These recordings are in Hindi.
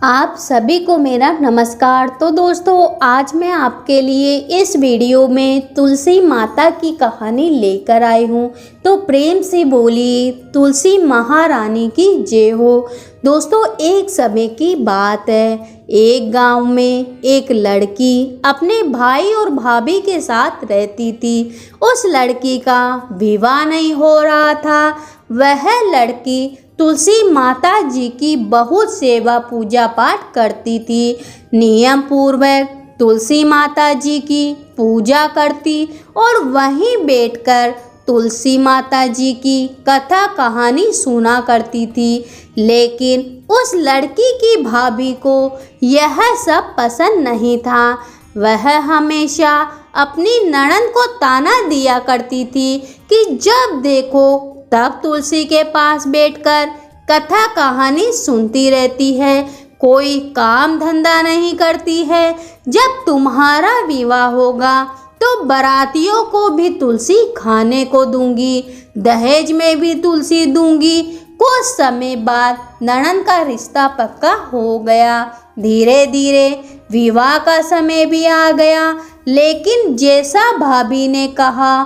आप सभी को मेरा नमस्कार। तो दोस्तों, आज मैं आपके लिए इस वीडियो में तुलसी माता की कहानी लेकर आई हूँ। तो प्रेम से बोलिए तुलसी महारानी की जय हो। दोस्तों, एक समय की बात है। एक गांव में एक लड़की अपने भाई और भाभी के साथ रहती थी। उस लड़की का विवाह नहीं हो रहा था। वह लड़की तुलसी माता जी की बहुत सेवा पूजा पाठ करती थी। नियम पूर्वक तुलसी माता जी की पूजा करती और वहीं बैठकर तुलसी माता जी की कथा कहानी सुना करती थी। लेकिन उस लड़की की भाभी को यह सब पसंद नहीं था। वह हमेशा अपनी ननद को ताना दिया करती थी कि जब देखो तब तुलसी के पास बैठकर कथा कहानी सुनती रहती है, कोई काम धंधा नहीं करती है। जब तुम्हारा विवाह होगा तो बारातियों को भी तुलसी खाने को दूंगी, दहेज में भी तुलसी दूंगी। कुछ समय बाद ननद का रिश्ता पक्का हो गया। धीरे धीरे विवाह का समय भी आ गया। लेकिन जैसा भाभी ने कहा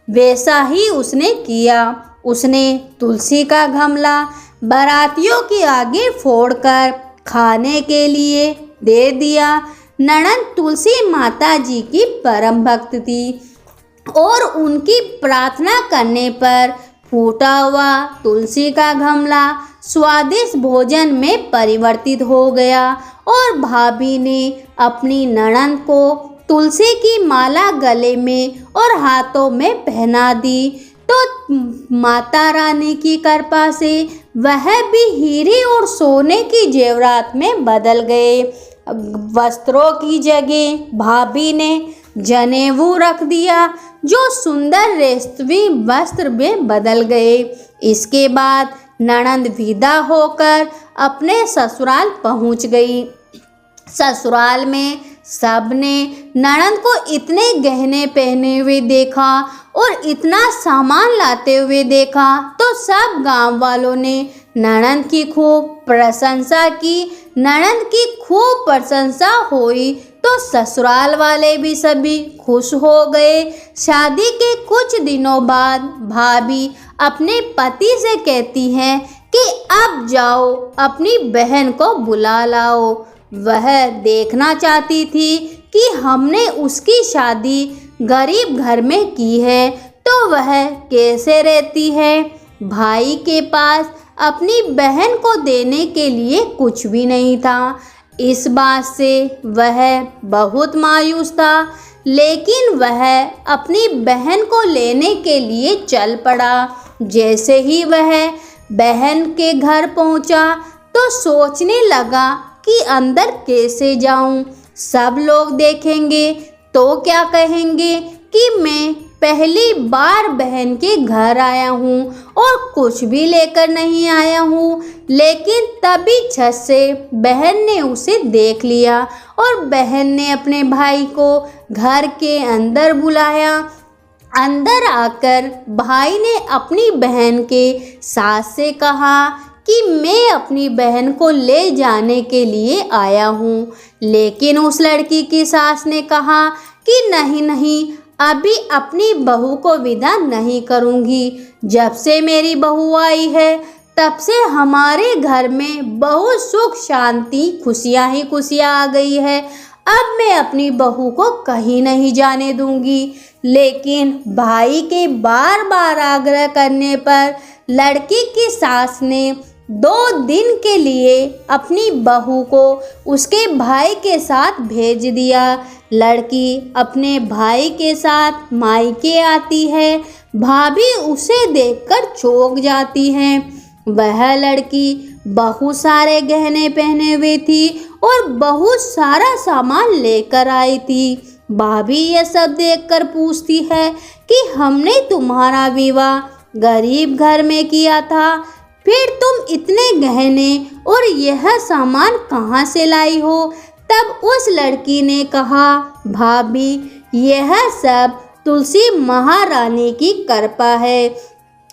वैसा ही उसने किया। उसने तुलसी का गमला बारातियों के आगे फोड़कर खाने के लिए दे दिया। ननद तुलसी माता जी की परम भक्त थी और उनकी प्रार्थना करने पर फूटा हुआ तुलसी का गमला स्वादिष्ट भोजन में परिवर्तित हो गया और भाभी ने अपनी ननद को तुलसी की माला गले में और हाथों में पहना दी। तो माता रानी की कृपा से वह भी हीरे और सोने की जेवरात में बदल गए। वस्त्रों की जगह भाभी ने जनेऊ रख दिया, जो सुंदर रेशमी वस्त्र में बदल गए। इसके बाद ननद विदा होकर अपने ससुराल पहुंच गई। ससुराल में सबने ननद को इतने गहने पहने हुए देखा और इतना सामान लाते हुए देखा तो सब गांव वालों ने ननद की खूब प्रशंसा की। ननद की खूब प्रशंसा हुई तो ससुराल वाले भी सभी खुश हो गए। शादी के कुछ दिनों बाद भाभी अपने पति से कहती हैं कि अब जाओ अपनी बहन को बुला लाओ। वह देखना चाहती थी कि हमने उसकी शादी गरीब घर में की है तो वह कैसे रहती है। भाई के पास अपनी बहन को देने के लिए कुछ भी नहीं था। इस बात से वह बहुत मायूस था। लेकिन वह अपनी बहन को लेने के लिए चल पड़ा। जैसे ही वह बहन के घर पहुंचा तो सोचने लगा कि अंदर कैसे जाऊं। सब लोग देखेंगे तो क्या कहेंगे कि मैं पहली बार बहन के घर आया हूँ और कुछ भी लेकर नहीं आया हूँ। लेकिन तभी छत से बहन ने उसे देख लिया और बहन ने अपने भाई को घर के अंदर बुलाया। अंदर आकर भाई ने अपनी बहन के सास से कहा कि मैं अपनी बहन को ले जाने के लिए आया हूँ। लेकिन उस लड़की की सास ने कहा कि नहीं नहीं, अभी अपनी बहू को विदा नहीं करूँगी। जब से मेरी बहू आई है तब से हमारे घर में बहुत सुख शांति खुशियाँ ही खुशियाँ आ गई है। अब मैं अपनी बहू को कहीं नहीं जाने दूंगी। लेकिन भाई के बार बार आग्रह करने पर लड़की की सास ने 2 दिन के लिए अपनी बहू को उसके भाई के साथ भेज दिया। लड़की अपने भाई के साथ मायके आती है। भाभी उसे देखकर चौंक जाती है। वह लड़की बहुत सारे गहने पहने हुई थी और बहुत सारा सामान लेकर आई थी। भाभी यह सब देखकर पूछती है कि हमने तुम्हारा विवाह गरीब घर में किया था, फिर तुम इतने गहने और यह सामान कहाँ से लाई हो। तब उस लड़की ने कहा, भाभी यह सब तुलसी महारानी की कृपा है।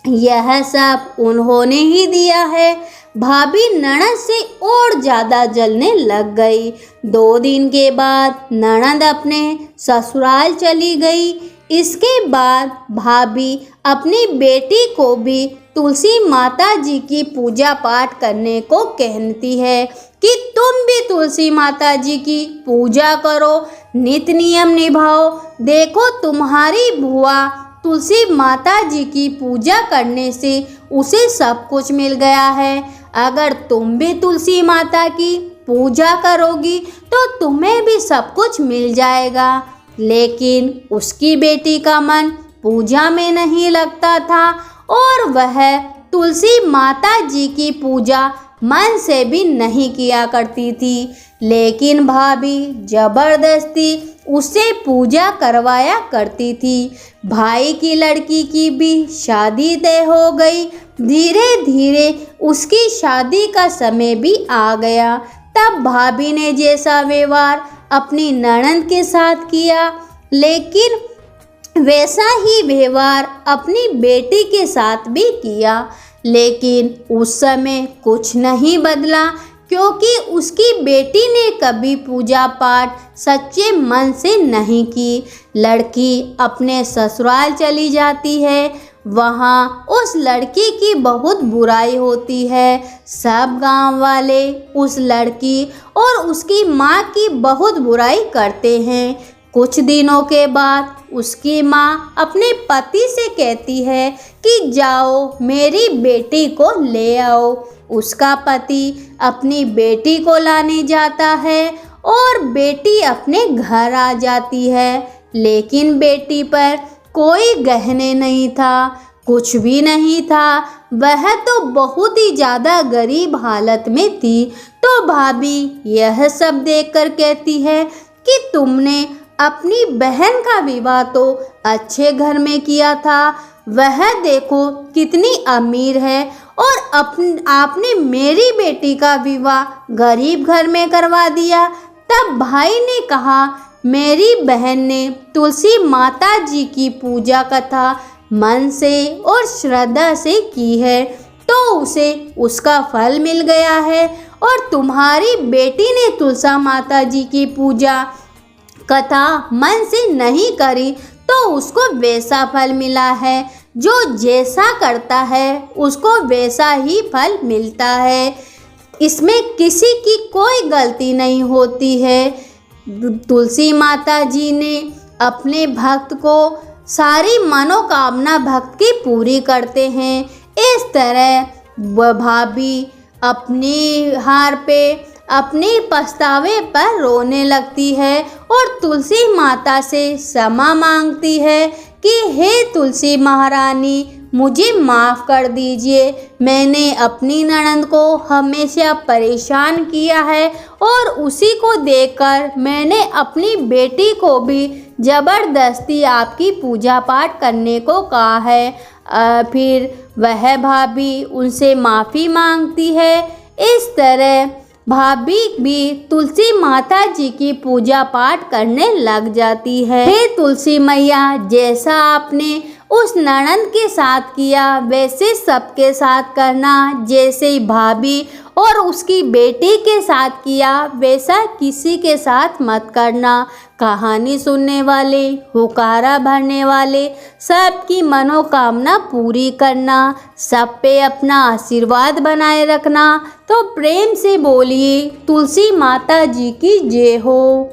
यह सब उन्होंने ही दिया है। भाभी ननद से और ज़्यादा जलने लग गई। 2 दिन के बाद ननद अपने ससुराल चली गई। इसके बाद भाभी अपनी बेटी को भी तुलसी माता जी की पूजा पाठ करने को कहती है कि तुम भी तुलसी माता जी की पूजा करो, नित्य नियम निभाओ। देखो तुम्हारी बुआ तुलसी माता जी की पूजा करने से उसे सब कुछ मिल गया है। अगर तुम भी तुलसी माता की पूजा करोगी तो तुम्हें भी सब कुछ मिल जाएगा। लेकिन उसकी बेटी का मन पूजा में नहीं लगता था और वह तुलसी माता जी की पूजा मन से भी नहीं किया करती थी। लेकिन भाभी जबरदस्ती उससे पूजा करवाया करती थी। भाई की लड़की की भी शादी तय हो गई। धीरे धीरे उसकी शादी का समय भी आ गया। तब भाभी ने जैसा व्यवहार अपनी ननद के साथ किया, लेकिन वैसा ही व्यवहार अपनी बेटी के साथ भी किया। लेकिन उस समय कुछ नहीं बदला, क्योंकि उसकी बेटी ने कभी पूजा पाठ सच्चे मन से नहीं की। लड़की अपने ससुराल चली जाती है। वहाँ उस लड़की की बहुत बुराई होती है। सब गांव वाले उस लड़की और उसकी माँ की बहुत बुराई करते हैं। कुछ दिनों के बाद उसकी माँ अपने पति से कहती है कि जाओ मेरी बेटी को ले आओ। उसका पति अपनी बेटी को लाने जाता है और बेटी अपने घर आ जाती है। लेकिन बेटी पर कोई गहने नहीं था, कुछ भी नहीं था। वह तो बहुत ही ज़्यादा गरीब हालत में थी। तो भाभी यह सब देखकर कहती है कि तुमने अपनी बहन का विवाह तो अच्छे घर में किया था, वह देखो कितनी अमीर है, और आपने मेरी बेटी का विवाह गरीब घर में करवा दिया। तब भाई ने कहा, मेरी बहन ने तुलसी माता जी की पूजा कथा मन से और श्रद्धा से की है, तो उसे उसका फल मिल गया है। और तुम्हारी बेटी ने तुलसी माता जी की पूजा कथा मन से नहीं करी, तो उसको वैसा फल मिला है। जो जैसा करता है उसको वैसा ही फल मिलता है। इसमें किसी की कोई गलती नहीं होती है। तुलसी माता जी ने अपने भक्त को सारी मनोकामना भक्त की पूरी करते हैं। इस तरह भाभी अपनी हार पे अपने पछतावे पर रोने लगती है और तुलसी माता से क्षमा मांगती है कि हे तुलसी महारानी, मुझे माफ़ कर दीजिए। मैंने अपनी ननद को हमेशा परेशान किया है और उसी को देखकर मैंने अपनी बेटी को भी ज़बरदस्ती आपकी पूजा पाठ करने को कहा है। फिर वह भाभी उनसे माफ़ी मांगती है। इस तरह भाभी भी तुलसी माता जी की पूजा पाठ करने लग जाती है। हे तुलसी मैया, जैसा आपने उस ननद के साथ किया वैसे सबके साथ करना। जैसे भाभी और उसकी बेटी के साथ किया वैसा किसी के साथ मत करना। कहानी सुनने वाले, हुकारा भरने वाले सबकी मनोकामना पूरी करना। सब पे अपना आशीर्वाद बनाए रखना। तो प्रेम से बोलिए तुलसी माता जी की जय हो।